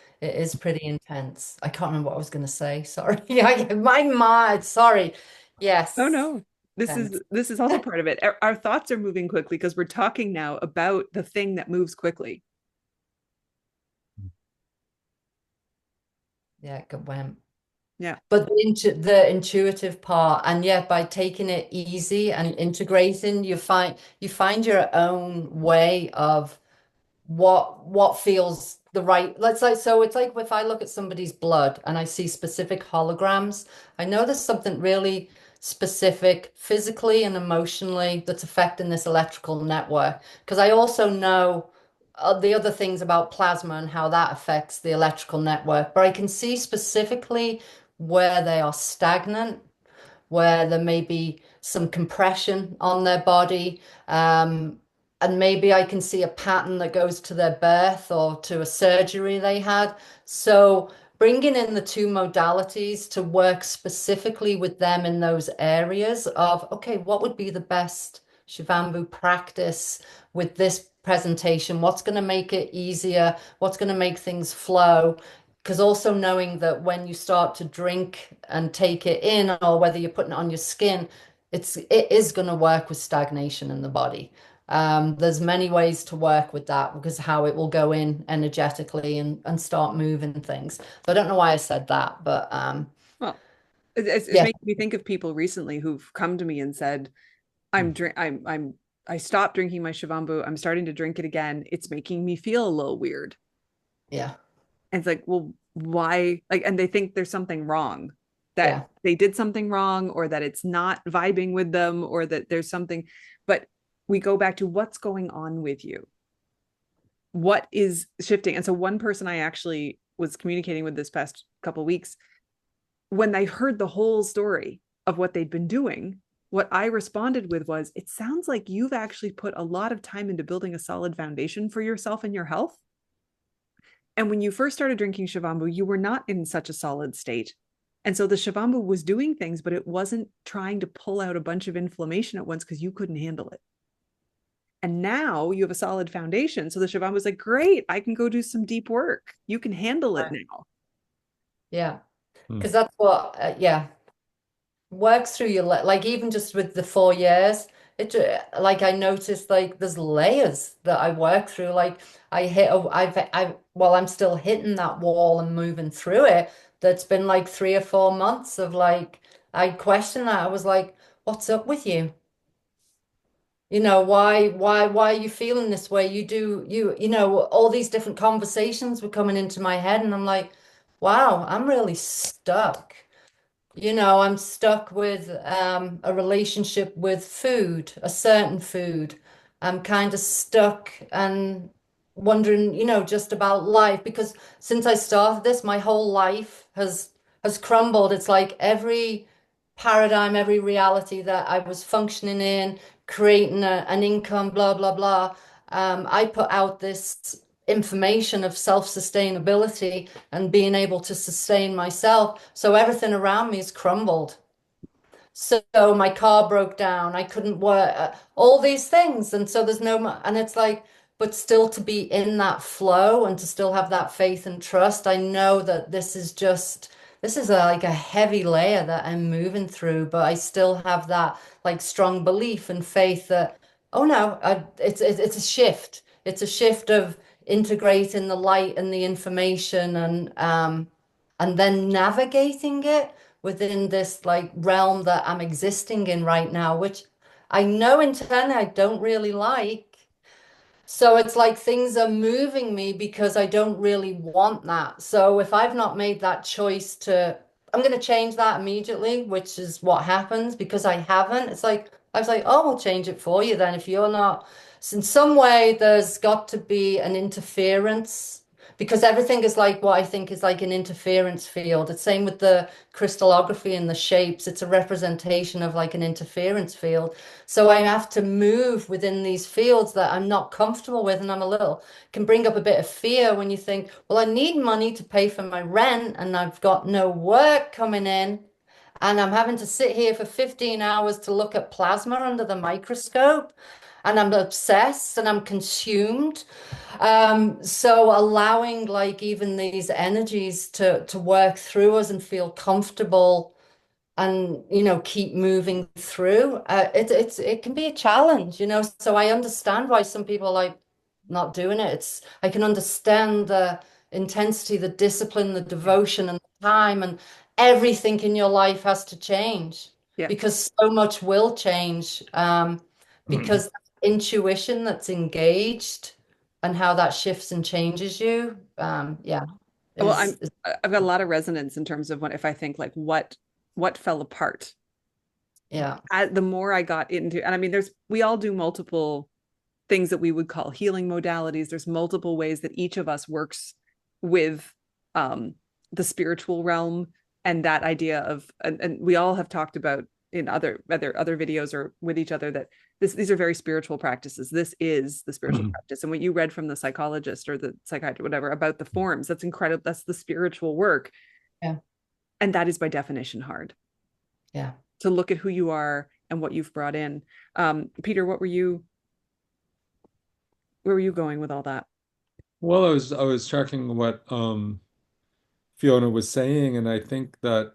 pretty intense. I can't remember what I was going to say. Sorry. Yeah, my mind. Sorry. Oh Yes. no. Intense. This is also part of it. Our thoughts are moving quickly because we're talking now about the thing that moves quickly. Yeah, good went. Yeah. But the intuitive part, and yet by taking it easy and integrating, you find your own way of what feels the right. Let's like so it's like if I look at somebody's blood and I see specific holograms, I know there's something really specific physically and emotionally that's affecting this electrical network. Because I also know the other things about plasma and how that affects the electrical network, but I can see specifically where they are stagnant, where there may be some compression on their body. And maybe I can see a pattern that goes to their birth or to a surgery they had. So bringing in the two modalities to work specifically with them in those areas of, okay, what would be the best Shivambhu practice with this presentation? What's going to make it easier? What's going to make things flow? Because also knowing that when you start to drink and take it in, or whether you're putting it on your skin, it is going to work with stagnation in the body. There's many ways to work with that because how it will go in energetically and start moving things. So I don't know why I said that, but Well, it's yeah, making me think of people recently who've come to me and said, I stopped drinking my Shivambu. I'm starting to drink it again. It's making me feel a little weird. yeah, And it's like, well, why? Like, and they think there's something wrong, that yeah, they did something wrong, or that it's not vibing with them, or that there's something. But we go back to what's going on with you. What is shifting? And so one person I actually was communicating with this past couple of weeks, when they heard the whole story of what they'd been doing, what I responded with was, it sounds like you've actually put a lot of time into building a solid foundation for yourself and your health. And when you first started drinking Shivambu, you were not in such a solid state. And so the Shivambu was doing things, but it wasn't trying to pull out a bunch of inflammation at once because you couldn't handle it. And now you have a solid foundation. So the Shivambu was like, great, I can go do some deep work. You can handle it now. yeah. Hmm. Because that's what, yeah, works through your like even just with the 4 years. Like I noticed like there's layers that I work through. Like I'm still hitting that wall and moving through it. That's been like 3 or 4 months of like I questioned that. I was like, what's up with you? Why are you feeling this way? All these different conversations were coming into my head, and I'm like, wow, I'm really stuck. I'm stuck with a relationship with food, a certain food. I'm kind of stuck and wondering, just about life because since I started this, my whole life has crumbled. It's like every paradigm, every reality that I was functioning in, creating an income, blah, blah, blah. I put out this information of self-sustainability and being able to sustain myself. So everything around me is crumbled. So my car broke down. I couldn't work, all these things. And so there's and it's like, but still to be in that flow and to still have that faith and trust. I know that this is like a heavy layer that I'm moving through, but I still have that like strong belief and faith that, oh no, it's a shift. It's a shift of integrating the light and the information and then navigating it within this like realm that I'm existing in right now, which I know internally I don't really like. So it's like things are moving me because I don't really want that. So if I've not made that choice I'm going to change that immediately, which is what happens because I haven't. It's like, I was like, oh, we'll change it for you then if you're not. So in some way, there's got to be an interference because everything is like what I think is like an interference field. It's same with the crystallography and the shapes. It's a representation of like an interference field. So I have to move within these fields that I'm not comfortable with, and I'm a little can bring up a bit of fear when you think, well, I need money to pay for my rent and I've got no work coming in. And I'm having to sit here for 15 hours to look at plasma under the microscope. And I'm obsessed and I'm consumed. So allowing like even these energies to work through us and feel comfortable and keep moving through. It can be a challenge. So I understand why some people are like not doing it. I can understand the intensity, the discipline, the devotion, and the time, and everything in your life has to change Yeah. because so much will change. Because intuition that's engaged and how that shifts and changes you. Yeah. Well, I've got a lot of resonance in terms of if I think like what fell apart. Yeah. The more I got into, and I mean, we all do multiple things that we would call healing modalities. There's multiple ways that each of us works with the spiritual realm, and that idea of, and we all have talked about in other videos or with each other that these are very spiritual practices. This is the spiritual practice. And what you read from the psychologist or the psychiatrist, whatever, about the forms, that's incredible. That's the spiritual work. Yeah. And that is by definition hard. Yeah. To look at who you are and what you've brought in. Peter, where were you going with all that? Well, I was tracking what Fiona was saying, and I think that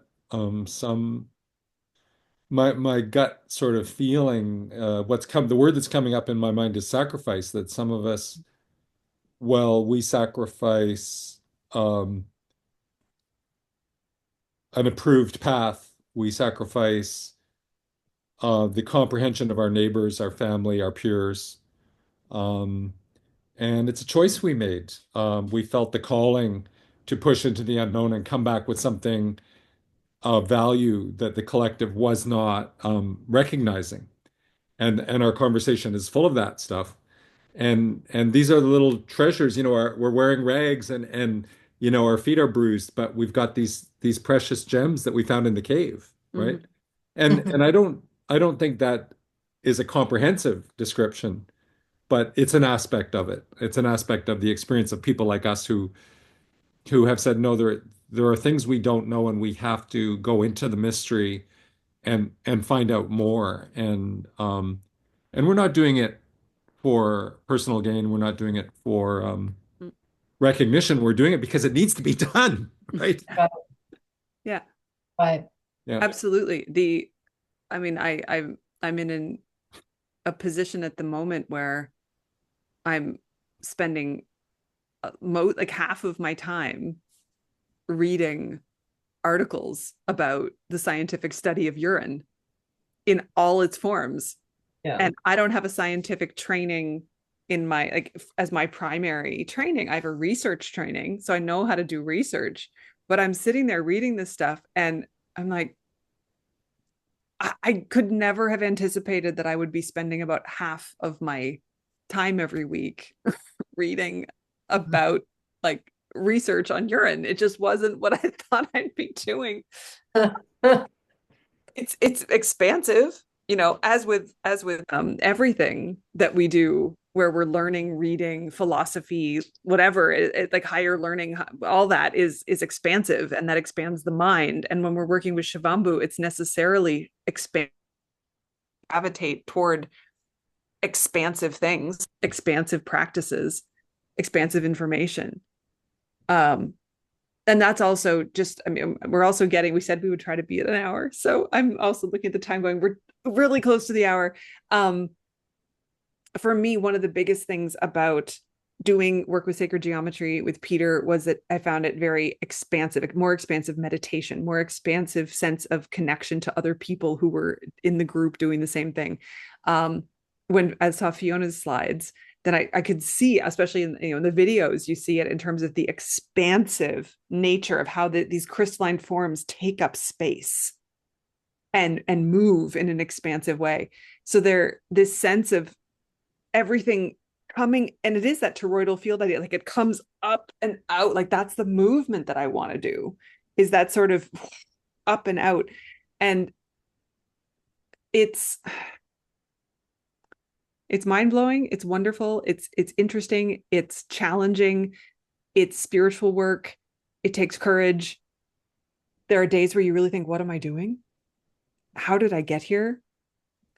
my gut sort of feeling, the word that's coming up in my mind is sacrifice, that some of us, well, we sacrifice an approved path. We sacrifice the comprehension of our neighbors, our family, our peers. And it's a choice we made. We felt the calling to push into the unknown and come back with something of value that the collective was not recognizing. And our conversation is full of that stuff. And these are the little treasures, we're wearing rags and our feet are bruised, but we've got these precious gems that we found in the cave, right? And I don't think that is a comprehensive description, but it's an aspect of it. It's an aspect of the experience of people like us who have said, no, there are things we don't know, and we have to go into the mystery and find out more. And we're not doing it for personal gain. We're not doing it for recognition. We're doing it because it needs to be done, right? Yeah. Right. Yeah. Absolutely. I mean, I'm in a position at the moment where I'm spending like half of my time reading articles about the scientific study of urine in all its forms. Yeah. And I don't have a scientific training in my as my primary training. I have a research training, so I know how to do research, but I'm sitting there reading this stuff and I'm like, I could never have anticipated that I would be spending about half of my time every week reading about like research on urine. It just wasn't what I thought I'd be doing. It's expansive, as with everything that we do, where we're learning, reading, philosophy, whatever, like higher learning, all that is expansive, and that expands the mind. And when we're working with Shivambhu, it's necessarily gravitate toward expansive things, expansive practices, expansive information. And that's also just, I mean, we said we would try to be at an hour. So I'm also looking at the time going, we're really close to the hour. For me, one of the biggest things about doing work with sacred geometry with Peter was that I found it very expansive, more expansive meditation, more expansive sense of connection to other people who were in the group doing the same thing. When I saw Fiona's slides, then I could see, especially in the videos, you see it in terms of the expansive nature of how these crystalline forms take up space and move in an expansive way. So this sense of everything coming, and it is that toroidal field idea, like it comes up and out, like that's the movement that I want to do, is that sort of up and out. And it's mind-blowing, it's wonderful, it's interesting, it's challenging, it's spiritual work, it takes courage. There are days where you really think, what am I doing? How did I get here?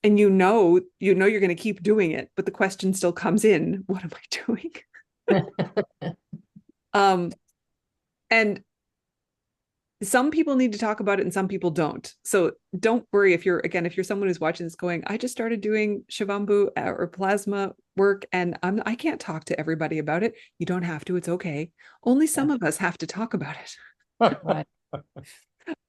And you're going to keep doing it, but the question still comes in, what am I doing? And some people need to talk about it and some people don't. So don't worry if you're someone who's watching this going, I just started doing Shivambhu or plasma work and I can't talk to everybody about it. You don't have to, it's okay. Only some of us have to talk about it. Right.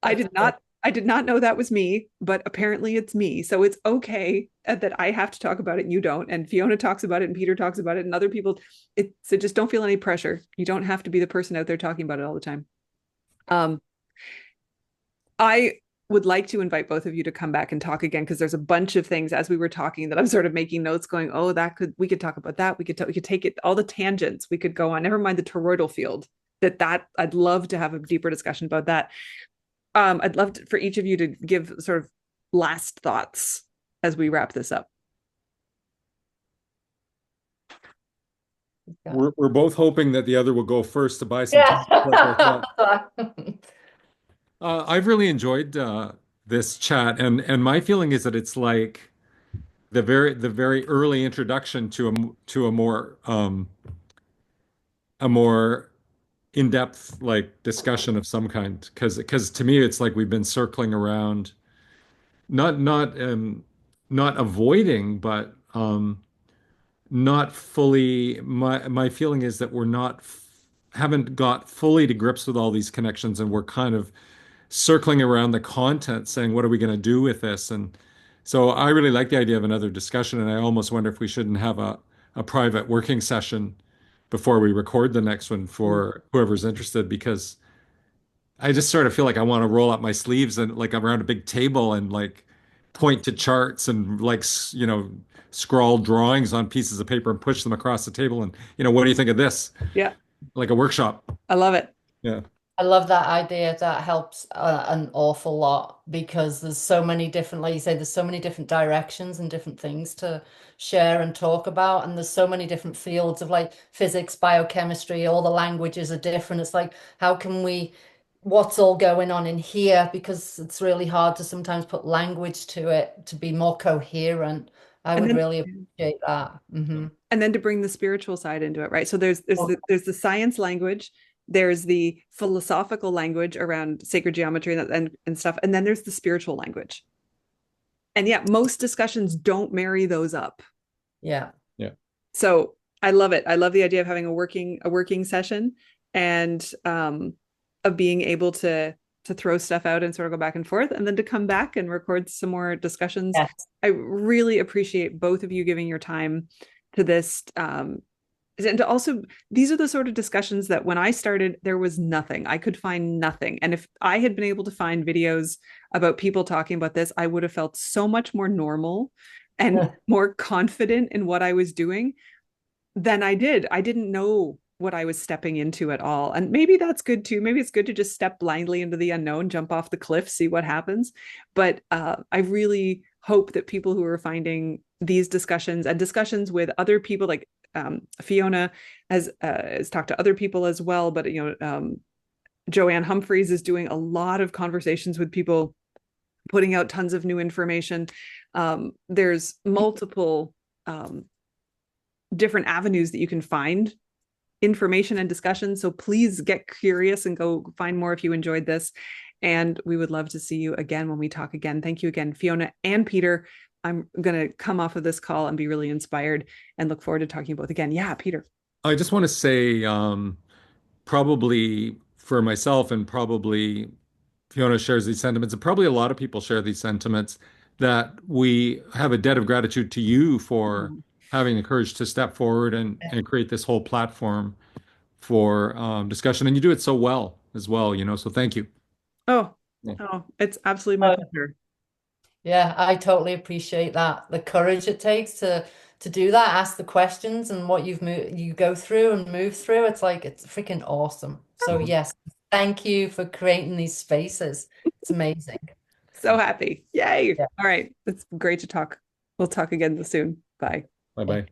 I did not know that was me, but apparently it's me. So it's okay that I have to talk about it and you don't. And Fiona talks about it and Peter talks about it and other people. So just don't feel any pressure. You don't have to be the person out there talking about it all the time. I would like to invite both of you to come back and talk again, because there's a bunch of things as we were talking that I'm sort of making notes going, oh, we could talk about that. We could take it, all the tangents we could go on, never mind the toroidal field, that I'd love to have a deeper discussion about that. I'd love for each of you to give sort of last thoughts as we wrap this up. We're both hoping that the other will go first to buy some time. I've really enjoyed this chat, and my feeling is that it's like the very early introduction to a more in-depth like discussion of some kind, because to me it's like we've been circling around, not avoiding, but not fully. My feeling is that we're not haven't got fully to grips with all these connections, and we're kind of circling around the content, saying, what are we going to do with this? And so I really like the idea of another discussion, and I almost wonder if we shouldn't have a private working session before we record the next one for whoever's interested, because I just sort of feel like I want to roll up my sleeves and like around a big table and like point to charts and like, scrawl drawings on pieces of paper and push them across the table. And, what do you think of this? Yeah. Like a workshop. I love it. Yeah. I love that idea. That helps an awful lot, because there's so many different, like you say, there's so many different directions and different things to share and talk about. And there's so many different fields of like physics, biochemistry, all the languages are different. It's like, how can what's all going on in here? Because it's really hard to sometimes put language to it to be more coherent. I would really appreciate that. Mm-hmm. And then to bring the spiritual side into it, right? So there's the science language, there's the philosophical language around sacred geometry and stuff, and then there's the spiritual language. And yeah, most discussions don't marry those up. Yeah. Yeah. So I love it. I love the idea of having a working session, and of being able to throw stuff out and sort of go back and forth, and then to come back and record some more discussions. Yes. I really appreciate both of you giving your time to this. And to also, these are the sort of discussions that when I started, there was nothing. I could find nothing. And if I had been able to find videos about people talking about this, I would have felt so much more normal and more confident in what I was doing than I did. I didn't know what I was stepping into at all. And maybe that's good too. Maybe it's good to just step blindly into the unknown, jump off the cliff, see what happens. But I really hope that people who are finding these discussions and discussions with other people, like Fiona has talked to other people as well, but Joanne Humphreys is doing a lot of conversations with people, putting out tons of new information. There's multiple different avenues that you can find information and discussion. So please get curious and go find more if you enjoyed this. And we would love to see you again when we talk again. Thank you again, Fiona and Peter. I'm going to come off of this call and be really inspired and look forward to talking to both again. Yeah, Peter. I just want to say, probably for myself, and probably Fiona shares these sentiments, and probably a lot of people share these sentiments, that we have a debt of gratitude to you for having the courage to step forward and create this whole platform for discussion. And you do it so well as well, so thank you. Oh, it's absolutely my pleasure. Yeah, I totally appreciate that. The courage it takes to to do that, ask the questions, and what you go through and move through. It's like, it's freaking awesome. So yes, thank you for creating these spaces. It's amazing. So happy. Yay. Yeah. All right. It's great to talk. We'll talk again soon. Bye. Bye-bye.